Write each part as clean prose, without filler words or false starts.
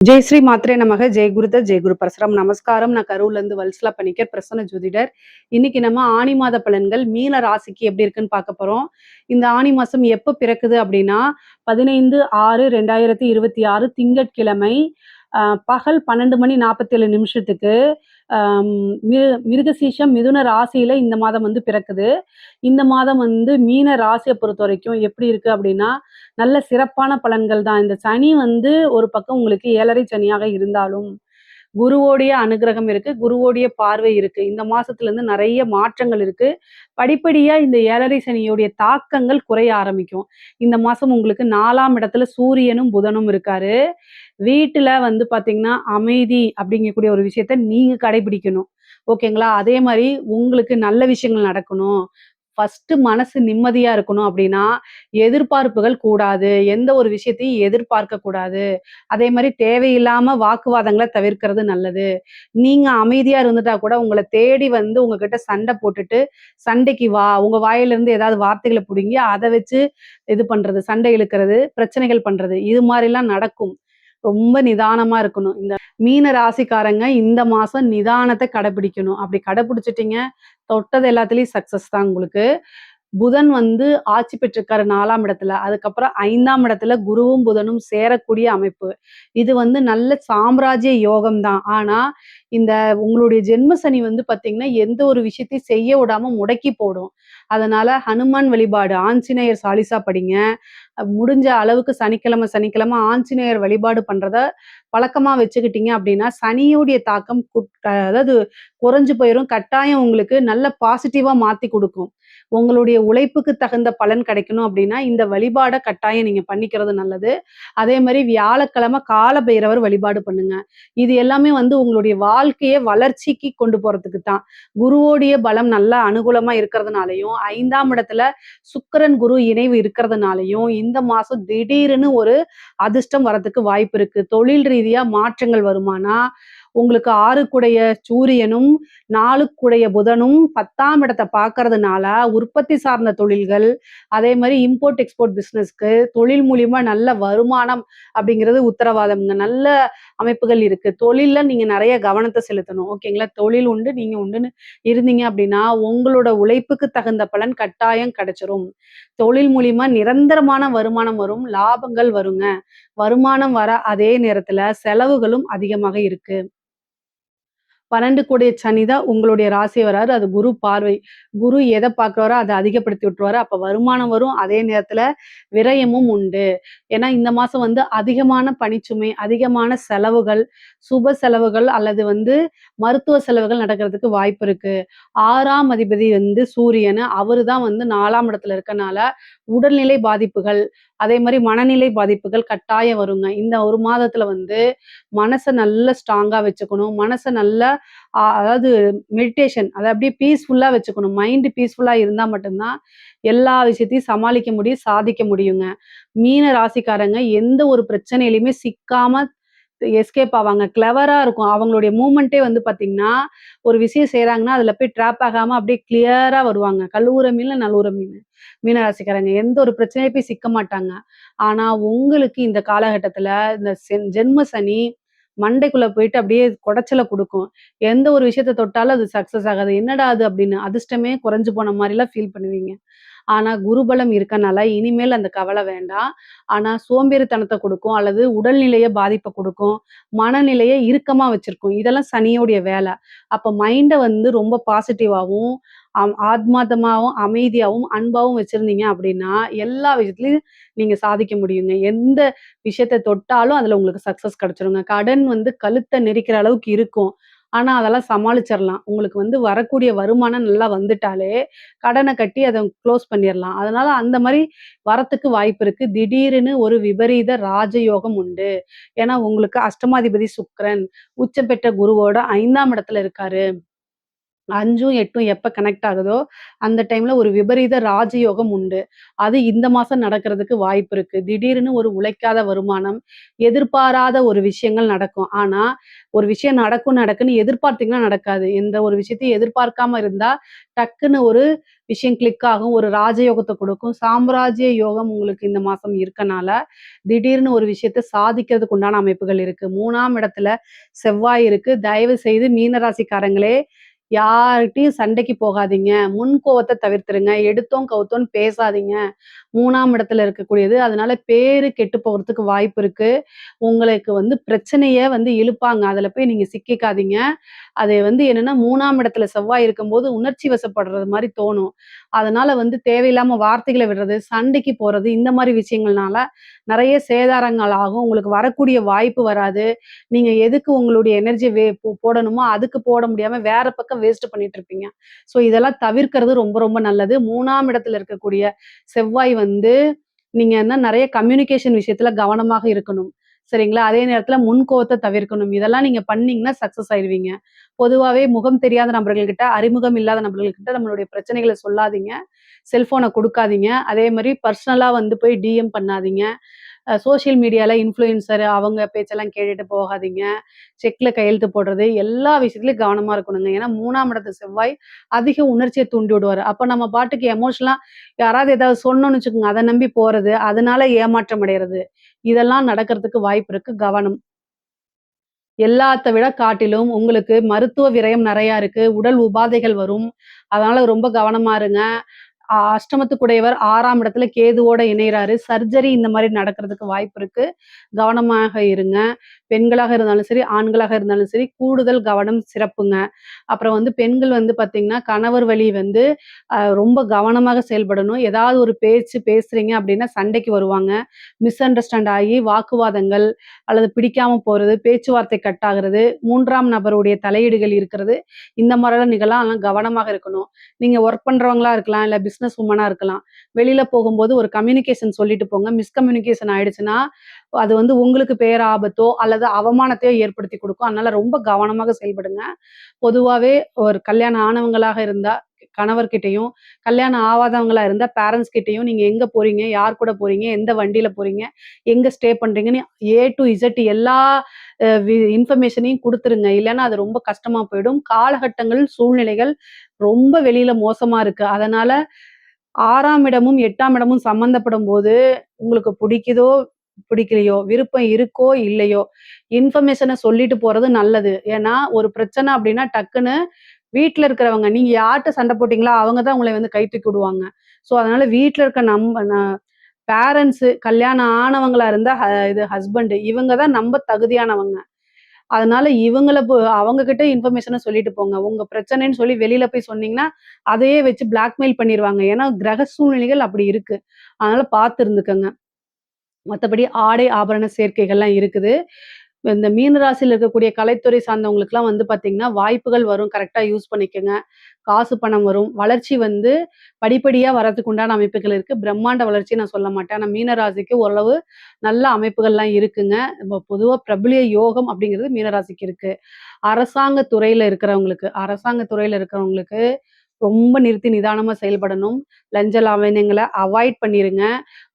ஜெய் ஸ்ரீ மாத்ரே நமக. ஜெய் குருதத் ஜெய் குரு பரசுராம். நமஸ்காரம். நான் கரூர்ல இருந்து வல்சலா பணிக்கர், பிரசன்ன ஜோதிடர். இன்னைக்கு நம்ம ஆனி மாத பலன்கள் மீன ராசிக்கு எப்படி இருக்குன்னு பார்க்க போறோம். இந்த ஆனி மாசம் எப்ப பிறக்குது அப்படின்னா 15/6/2026 திங்கட்கிழமை பகல் 12:47 மிருகசீஷம் மிதுன ராசியில இந்த மாதம் வந்து பிறக்குது. இந்த மாதம் வந்து மீன ராசியை பொறுத்த வரைக்கும் எப்படி இருக்கு அப்படின்னா நல்ல சிறப்பான பலன்கள் தான். இந்த சனி வந்து ஒரு பக்கம் உங்களுக்கு 7.5 சனியாக இருந்தாலும் குருவோடைய அனுகிரகம் இருக்கு, குருவோடைய பார்வை இருக்கு. இந்த மாசத்துல இருந்து நிறைய மாற்றங்கள் இருக்கு. படிப்படியா இந்த 7.5 சனியோடைய தாக்கங்கள் குறைய ஆரம்பிக்கும். இந்த மாசம் உங்களுக்கு 4ஆம் இடத்துல சூரியனும் புதனும் இருக்காரு. வீட்டுல வந்து பாத்தீங்கன்னா அமைதி அப்படிங்கக்கூடிய ஒரு விஷயத்த நீங்க கடைபிடிக்கணும். ஓகேங்களா? அதே மாதிரி உங்களுக்கு நல்ல விஷயங்கள் நடக்கணும், ஃபர்ஸ்ட் மனசு நிம்மதியா இருக்கணும் அப்படின்னா எதிர்பார்ப்புகள் கூடாது. எந்த ஒரு விஷயத்தையும் எதிர்பார்க்க கூடாது. அதே மாதிரி தேவையில்லாம வாக்குவாதங்களை தவிர்க்கிறது நல்லது. நீங்க அமைதியா இருந்துட்டா கூட உங்களை தேடி வந்து உங்ககிட்ட சண்டை போட்டுட்டு சண்டைக்கு வா, உங்க வாயிலிருந்து ஏதாவது வார்த்தைகளை பிடுங்கி அதை வச்சு இது பண்றது, சண்டை இழுக்கிறது, பிரச்சனைகள் பண்றது, இது மாதிரிலாம் நடக்கும். ரொம்ப நிதானமா இருக்கணும். இந்த மீன ராசிக்காரங்க இந்த மாசம் நிதானத்தை கடைபிடிக்கணும். அப்படி கடைபிடிச்சிட்டீங்க, தொட்டது எல்லாத்துலயும் சக்சஸ் தான் உங்களுக்கு. புதன் வந்து ஆட்சி பெற்றிருக்காரு 4ஆம் இடத்துல. அதுக்கப்புறம் 5ஆம் இடத்துல குருவும் புதனும் சேரக்கூடிய அமைப்பு. இது வந்து நல்ல சாம்ராஜ்ய யோகம் தான். ஆனா இந்த உங்களுடைய ஜென்ம சனி வந்து பாத்தீங்கன்னா எந்த ஒரு விஷயத்தையும் செய்ய விடாம முடக்கி போடும். அதனால ஹனுமான் வழிபாடு, ஆஞ்சநேயர் சாலிசா படிங்க. முடிஞ்ச அளவுக்கு சனிக்கிழமை சனிக்கிழமை ஆஞ்சநேயர் வழிபாடு பண்றத பழக்கமா வச்சுக்கிட்டீங்க அப்படின்னா சனியுடைய தாக்கம் அதாவது குறைஞ்சு போயிரும். கட்டாயம் உங்களுக்கு நல்ல பாசிட்டிவா மாத்தி கொடுக்கும். உங்களுடைய உழைப்புக்கு தகுந்த பலன் கிடைக்கணும் அப்படின்னா இந்த வழிபாடை கட்டாயம் நீங்க பண்ணிக்கிறது நல்லது. அதே மாதிரி வியாழக்கிழமை கால பைரவர் வழிபாடு பண்ணுங்க. இது எல்லாமே வந்து உங்களுடைய வாழ்க்கையை வளர்ச்சிக்கு கொண்டு போறதுக்கு தான். குருவோடைய பலம் நல்லா அனுகூலமா இருக்கிறதுனாலையும் 5ஆம் இடத்துல சுக்கிரன் குரு இணைவு இருக்கிறதுனாலையும் இந்த மாசம் திடீர்னு ஒரு அதிர்ஷ்டம் வரதுக்கு வாய்ப்பு இருக்கு. தொழில் ரீதியா மாற்றங்கள் வருமானா உங்களுக்கு 6க்குடைய சூரியனும் 4க்குடைய புதனும் 10ஆம் இடத்தை பார்க்கறதுனால உற்பத்தி சார்ந்த தொழில்கள், அதே மாதிரி இம்போர்ட் எக்ஸ்போர்ட் பிசினஸ்க்கு தொழில் மூலியமா நல்ல வருமானம் அப்படிங்கிறது உத்தரவாதம்ங்க. நல்ல அமைப்புகள் இருக்கு. தொழில்ல நீங்க நிறைய கவனத்தை செலுத்தணும். ஓகேங்களா? தொழில் உண்டு, நீங்க உண்டுன்னு இருந்தீங்க அப்படின்னா உங்களோட உழைப்புக்கு தகுந்த பலன் கட்டாயம் கிடைச்சிரும். தொழில் மூலியமா நிரந்தரமான வருமானம் வரும், லாபங்கள் வருங்க. வருமானம் வர அதே நேரத்துல செலவுகளும் அதிகமாக இருக்கு. 12 கூடிய சனி தான் உங்களுடைய ராசி வராரு. அது குரு பார்வை. குரு எதை பார்க்குறாரோ அதை அதிகப்படுத்தி விட்டுருவாரு. அப்ப வருமானம் வரும். அதே நேரத்துல விரயமும் உண்டு. ஏன்னா இந்த மாசம் வந்து அதிகமான பணிச்சுமை, அதிகமான செலவுகள், சுப செலவுகள் அல்லது வந்து மருத்துவ செலவுகள் நடக்கிறதுக்கு வாய்ப்பு இருக்கு. 6ஆம் அதிபதி வந்து சூரியன். அவரு தான் வந்து 4ஆம் இடத்துல இருக்கனால உடல்நிலை பாதிப்புகள், அதே மாதிரி மனநிலை பாதிப்புகள் கட்டாயம் வருங்க. இந்த ஒரு மாதத்துல வந்து மனசை நல்ல ஸ்ட்ராங்கா வச்சுக்கணும். மனசை நல்லா அதாவது மெடிடேஷன், அதை அப்படியே பீஸ்ஃபுல்லா வச்சுக்கணும். மைண்ட் பீஸ்ஃபுல்லா இருந்தா மட்டும்தான் எல்லா விஷயத்தையும் சமாளிக்க முடியும், சாதிக்க முடியுங்க. மீன ராசிக்காரங்க எந்த ஒரு பிரச்சனையிலுமே சிக்காம எஸ்கேப் ஆவாங்க. கிளவரா இருக்கும். அவங்களுடைய மூவ்மெண்ட்டே வந்து பார்த்தீங்கன்னா, ஒரு விஷயம் செய்றாங்கன்னா, அதுல போய் ட்ராப் ஆகாம அப்படியே கிளியரா வருவாங்க. கழுவுற மீன்ல நழுவுற மீன். மீன ராசிக்காரங்க எந்த ஒரு பிரச்சனையும் போய் சிக்க மாட்டாங்க. ஆனா உங்களுக்கு இந்த காலகட்டத்துல இந்த ஜென்ம சனி மண்டைக்குள்ள போயிட்டு அப்படியே குடைச்சல குடுக்கும். எந்த ஒரு விஷயத்த தொட்டாலும் அது சக்சஸ் ஆகாது. என்னடா அது அப்படின்னு அதிர்ஷ்டமே குறைஞ்சு போன மாரிலாம் ஃபீல் பண்ணுவீங்க. ஆனா குருபலம் இருக்கனால இனிமேல் அந்த கவலை வேண்டாம். ஆனா சோம்பேறித்தனத்த குடுக்கும், அல்லது உடல்நிலைய பாதிப்ப குடுக்கும், மனநிலைய இறுக்கமா வச்சிருக்கும். இதெல்லாம் சனியோடைய வேலை. அப்ப மைண்ட வந்து ரொம்ப பாசிட்டிவாவும், ஆத்மார்த்தமாவும், அமைதியாவும், அன்பாவும் வச்சிருந்தீங்க அப்படின்னா, எல்லா விஷயத்துலயும் நீங்க சாதிக்க முடியுங்க. எந்த விஷயத்த தொட்டாலும் அதுல உங்களுக்கு சக்சஸ் கிடைச்சிருங்க. கடன் வந்து கழுத்த நெரிக்கிற அளவுக்கு இருக்கும். ஆனா அதெல்லாம் சமாளிச்சிரலாம். உங்களுக்கு வந்து வரக்கூடிய வருமானம் நல்லா வந்துட்டாலே, கடன கட்டி அத குளோஸ் பண்ணிறலாம். அதனால அந்த மாரி வரத்துக்கு வாய்ப்பு இருக்கு. திடீர்னு ஒரு விபரீத ராஜயோகம் உண்டு. ஏன்னா உங்களுக்கு அஷ்டமாதிபதி சுக்கிரன் உச்சம் பெற்ற குருவோட 5ஆம் இடத்துல இருக்காரு. 5ம் 8ம் எப்ப கனெக்ட் ஆகுதோ, அந்த டைம்ல ஒரு விபரீத ராஜயோகம் உண்டு. அது இந்த மாசம் நடக்கிறதுக்கு வாய்ப்பு இருக்கு. திடீர்னு ஒரு உழைக்காத வருமானம், எதிர்பாராத ஒரு விஷயங்கள் நடக்கும். ஆனா, ஒரு விஷயம் நடக்கும்னு எதிர்பார்த்தீங்கன்னா நடக்காது. எந்த ஒரு விஷயத்தையும் எதிர்பார்க்காம இருந்தா, டக்குன்னு ஒரு விஷயம் கிளிக் ஆகும். ஒரு ராஜயோகத்த குடுக்கும். சாம்ராஜ்ய யோகம் உங்களுக்கு இந்த மாசம் இருக்கனால, திடீர்னு ஒரு விஷயத்த சாதிக்கிறதுக்கு உண்டான அமைப்புகள் இருக்கு. 3ஆம் இடத்துல செவ்வாய் இருக்கு. தயவு செய்து மீன ராசிக்காரங்களே, யார்கிட்டயும் சண்டைக்கு போகாதீங்க. முன் கோவத்த தவிர்த்துருங்க. எடுத்தோம், கவுத்தோம்ன்னு பேசாதீங்க. 3ஆம் இடத்துல இருக்கக்கூடியது. அதனால பேரு கெட்டு போறதுக்கு வாய்ப்பு இருக்கு. உங்களுக்கு பிரச்சனைய இழுப்பாங்க. அதுல போய் நீங்க சிக்கிக்காதீங்க. அது என்னன்னா 3ஆம் இடத்துல செவ்வாய் இருக்கும்போது உணர்ச்சி வசப்படுறது மாரி தோணும். அதனால தேவையில்லாம வார்த்தைகள விடுறது, சண்டைக்கு போறது, இந்த மாரி விஷயங்கள்னால நெறைய சேதாரங்கள் ஆகும். உங்களுக்கு வரக்கூடிய வாய்ப்பு வராது. நீங்க எதுக்கு உங்களுடைய எனர்ஜிய போடணுமோ, அதுக்கு போட முடியாம வேற பக்கம் வேஸ்ட் பண்ணிட்டு இருப்பீங்க. ஸோ இதெல்லாம் தவிர்க்கிறது ரொம்ப ரொம்ப நல்லது. 3ஆம் இடத்துல இருக்கக்கூடிய செவ்வாய் நீங்க நெறைய கம்யூனிகேஷன் விஷயத்துல கவனமாக இருக்கணும். சரிங்களா? அதே நேரத்துல முன்கோவத்த தவிர்க்கணும். இதெல்லாம் நீங்க பண்ணீங்கன்னா சக்சஸ் ஆயிருவீங்க. பொதுவாவே முகம் தெரியாத நபர்கள்கிட்ட, அறிமுகம் இல்லாத நபர்கள்கிட்ட நம்மளுடைய பிரச்சனைகள சொல்லாதீங்க. செல்ஃபோன குடுக்காதீங்க. அதே மாரி பர்சனலா போய் டிஎம் பண்ணாதீங்க. சோசியல் மீடியால இன்ஃப்ளூயன்சர் அவங்க பேச்செல்லாம் கேட்டுட்டு போகாதீங்க. செக்ல கையெழுத்து போடுறது, எல்லா விஷயத்துலயும் கவனமா இருக்கணுங்க. ஏன்னா 3ஆம் இடத்து செவ்வாய் அதிக உணர்ச்சிய தூண்டி விடுவாரு. அப்ப நம்ம பாட்டுக்கு எமோஷனலா யாராவது ஏதாவது சொன்னோம்னு வச்சுக்கோங்க, அத நம்பி போறது, அதனால ஏமாற்றம் அடையறது. இதெல்லாம் நடக்கிறதுக்கு வாய்ப்பு இருக்கு. கவனம். எல்லாத்த விட காட்டிலும் உங்களுக்கு மருத்துவ விரயம் நெறையா இருக்கு. உடல் உபாதைகள் வரும். அதனால ரொம்ப கவனமா இருங்க. அஷ்டமத்துக்குடையவர் 6ஆம் இடத்துல கேதுவோட இணையறாரு. சர்ஜரி இந்த மாரி நடக்கிறதுக்கு வாய்ப்பு இருக்கு. கவனமாக இருங்க. பெண்களாக இருந்தாலும் சரி, ஆண்களாக இருந்தாலும் சரி, கூடுதல் கவனம் சிறப்புங்க. அப்புறம் பெண்கள் பார்த்தீங்கன்னா, கணவர் வழி ரொம்ப கவனமாக செயல்படணும். ஏதாவது ஒரு பேச்சு பேசுறீங்க அப்படின்னா சண்டைக்கு வருவாங்க. மிஸ் அண்டர்ஸ்டாண்ட் ஆகி வாக்குவாதங்கள் அல்லது பிடிக்காம போறது, பேச்சுவார்த்தை கட் ஆகுறது, 3ஆம் நபருடைய தலையீடுகள் இருக்கிறது. இந்த மாரிலாம் நிகழலாம். அதனால கவனமாக இருக்கணும். நீங்க ஒர்க் பண்றவங்களா இருக்கலாம், இல்ல பிசினஸ் வுமனா இருக்கலாம். வெளியில போகும்போது ஒரு கம்யூனிகேஷன் சொல்லிட்டு போங்க. மிஸ்கம்யூனிகேஷன் ஆயிடுச்சுன்னா, அது உங்களுக்கு பேராபத்தோ அல்லது அவமானத்தையோ ஏற்படுத்தி குடுக்கும். அதனால ரொம்ப கவனமாக செயல்படுங்க. பொதுவாவே ஒரு கல்யாணம் ஆனவங்களாக இருந்தா, கணவர்கிட்டயும், கல்யாணம் ஆவாதவங்களா இருந்தா பேரண்ட்ஸ் கிட்டயும் நீங்க எங்க போறீங்க? யார் கூட போறீங்க? எந்த வண்டியில போறீங்க? எங்க ஸ்டே பண்றீங்கன்னு ஏ டூ இசட் எல்லா இன்ஃபர்மேஷனையும் குடுத்துருங்க. இல்லன்னா அது ரொம்ப கஷ்டமா போயிடும். காலகட்டங்கள், சூழ்நிலைகள் ரொம்ப வெளியில மோசமா இருக்கு. அதனால 6ஆம் இடமும், 8ஆம் இடமும் சம்மந்தப்படும்போது, உங்களுக்கு பிடிக்குதோ, பிடிக்கலையோ, விருப்பம் இருக்கோ, இல்லையோ, இன்ஃபர்மேஷன சொல்லிட்டு போறது நல்லது. ஏன்னா, ஒரு பிரச்சனை அப்டின்னா டக்குன்னு வீட்ல இருக்கிறவங்க, நீங்க யார்ட்ட சண்ட போட்டீங்களோ, அவங்க தான் உங்கள கை தூக்கி விடுவாங்க. ஸோ, அதனால வீட்ல இருக்க பேரண்ட்ஸு கல்யாணம் ஆனவங்களா இருந்தா, இது ஹஸ்பண்ட் இவங்க தான் நம்ப தகுதியானவங்க. அதனால அவங்க கிட்ட இன்ஃபர்மேஷன சொல்லிட்டு போங்க. உங்க பிரச்சனைன்னு சொல்லி வெளியில போய் சொன்னீங்கன்னா, அதையே வச்சு பிளாக்மெயில் பண்ணிருவாங்க. ஏன்னா, கிரக சூழ்நிலைகள் அப்படி இருக்கு. அதனால பார்த்து இருந்துக்கங்க. மத்தபடி ஆடை, ஆபரண சேர்க்கைகள்லாம் இருக்குது. இந்த மீன ராசியில இருக்கக்கூடிய கலைத்துறை சார்ந்தவங்களுக்குலாம் பார்த்தீங்கன்னா, வாய்ப்புகள் வரும். கரெக்ட்டா யூஸ் பண்ணிக்கங்க. காசு, பணம் வரும். வளர்ச்சி படிப்படியா வரதுக்கு உண்டான அமைப்புகள் இருக்கு. பிரம்மாண்ட வளர்ச்சி நான் சொல்ல மாட்டேன். ஆனா மீன ராசிக்கு ஓரளவு நல்ல அமைப்புகள்லாம் இருக்குங்க. பொதுவா பிரபல்ய யோகம் அப்படிங்கிறது மீன ராசிக்கு இருக்கு. அரசாங்க துறையில இருக்கிறவங்களுக்கு ரொம்ப நிறுத்தி நிதானமா செயல்படணும். லஞ்ச லாவண்யங்கள அவாய்ட் பண்ணிருங்க.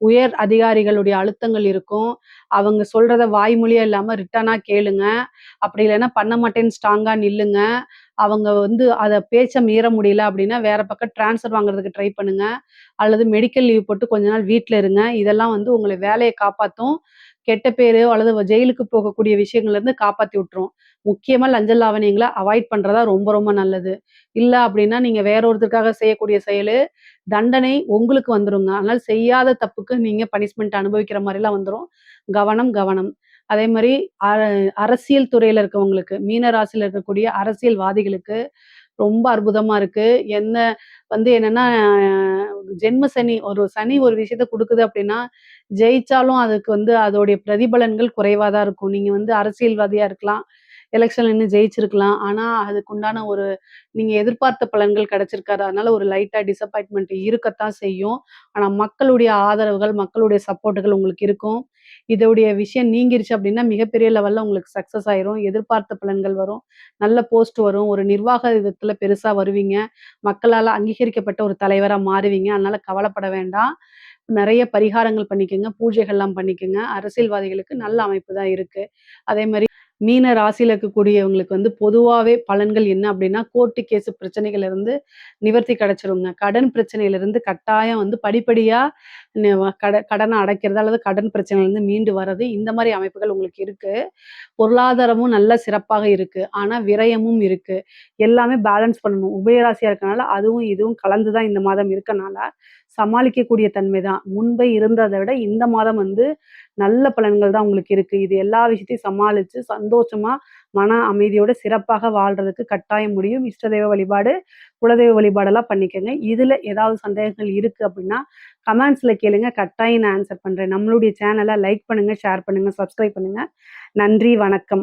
உயர் அதிகாரிகளுடைய அழுத்தங்கள் இருக்கும். அவங்க சொல்றத வாய்மொழியா இல்லாம ரிட்டனா கேளுங்க. அப்படி இல்லன்னா பண்ண மாட்டேன்னு ஸ்ட்ராங்கா நில்லுங்க. அவங்க அத பேச்ச மீற முடியல அப்படின்னா, வேற பக்கம் ட்ரான்ஸ்ஃபர் வாங்குறதுக்கு ட்ரை பண்ணுங்க. அல்லது மெடிக்கல் லீவ் போட்டு கொஞ்ச நாள் வீட்ல இருங்க. இதெல்லாம் உங்கள வேலைய காப்பாத்தும். கெட்ட பேரு அல்லது ஜெயிலுக்கு போகக்கூடிய விஷயங்கள்லேருந்து காப்பாத்தி விட்டுரும். முக்கியமா லஞ்ச லாவணியங்கள அவாய்ட் பண்றது தான் ரொம்ப ரொம்ப நல்லது. இல்ல அப்படின்னா, நீங்க வேற ஒருத்தருக்காக செய்யக்கூடிய செயலு, தண்டனை உங்களுக்கு வந்துருங்க. அதனால செய்யாத தப்புக்கு நீங்க பனிஷ்மென்ட் அனுபவிக்கிற மாரிலாம் வந்துரும். கவனம், கவனம். அதே மாரி அ அரசியல் துறையில இருக்கவங்களுக்கு, மீன ராசியில இருக்கக்கூடிய அரசியல்வாதிகளுக்கு ரொம்ப அற்புதமா இருக்கு. என்ன என்னன்னா, ஜென்ம சனி சனி ஒரு விஷயத்த குடுக்குது அப்டின்னா, ஜெயிச்சாலும் அதுக்கு அதோடைய பிரதிபலன்கள் குறைவா தான் இருக்கும். நீங்க அரசியல்வாதியா இருக்கலாம். எலெக்ஷன்ல நின்னு ஜெயிச்சிருக்கலாம். ஆனா, அதுக்குண்டான ஒரு நீங்க எதிர்பார்த்த பலன்கள் கிடைச்சிருக்காது. அதனால ஒரு லைட்டா டிசப்பாயின்ட்மென்ட் இருக்கத்தான் செய்யும். ஆனா, மக்களுடைய ஆதரவுகள், மக்களுடைய சப்போர்ட்டுகள் உங்களுக்கு இருக்கும். இதோடைய விஷயம் நீங்கிருச்சு அப்டின்னா, மிகப்பெரிய லெவல்ல உங்களுக்கு சக்சஸ் ஆயிரும். எதிர்பார்த்த பலன்கள் வரும். நல்ல போஸ்ட் வரும். ஒரு நிர்வாக விதத்துல பெருசா வருவீங்க. மக்களால அங்கீகரிக்கப்பட்ட ஒரு தலைவரா மாறுவீங்க. அதனால கவலைப்பட வேண்டாம். நெறைய பரிகாரங்கள் பண்ணிக்கங்க. பூஜைகள்லாம் பண்ணிக்கங்க. அரசியல்வாதிகளுக்கு நல்ல அமைப்பு தான் இருக்கு. அதேமாரி மீன ராசியில இருக்கக்கூடியவங்களுக்கு வந்து பொதுவாவே பலன்கள் என்ன அப்டின்னா, கோர்ட்டு கேஸ் பிரச்சனைகள்ல இருந்து நிவர்த்தி கிடைச்சிருங்க. கடன் பிரச்சனையிலிருந்து கட்டாயம் வந்து படிப்படியா கடன அடைக்கிறது அல்லது கடன் பிரச்சனையிலருந்து மீண்டு வர்றது, இந்த மாரி அமைப்புகள் உங்களுக்கு இருக்கு. பொருளாதாரமும் நல்ல சிறப்பாக இருக்கு. ஆனா விரயமும் இருக்கு. எல்லாமே பேலன்ஸ் பண்ணணும். உபயராசியா இருக்கனால அதுவும் இதுவும் கலந்து தான் இந்த மாதம் இருக்கனால, சமாளிக்கக்கூடிய தன்மை தான். முன்பே இருந்தத விட இந்த மாதம் வந்து நல்ல பலன்கள் தான் உங்களுக்கு இருக்கு. இது எல்லா விஷயத்தையும் சமாளிச்சு சந்தோஷமா, மன அமைதியோட சிறப்பாக வாழ்றதுக்கு கட்டாயம் முடியும். இஷ்ட தெய்வ வழிபாடு, குலதெய்வ வழிபாடெல்லாம் பண்ணிக்கங்க. இதுல ஏதாவது சந்தேகங்கள் இருக்கு அப்டின்னா, கமெண்ட்ஸ்ல கேளுங்க. கட்டாயம் நான் ஆன்சர் பண்றேன். நம்மளுடைய சேனல லைக் பண்ணுங்க, ஷேர் பண்ணுங்க, சப்ஸ்கிரைப் பண்ணுங்க. நன்றி, வணக்கம்.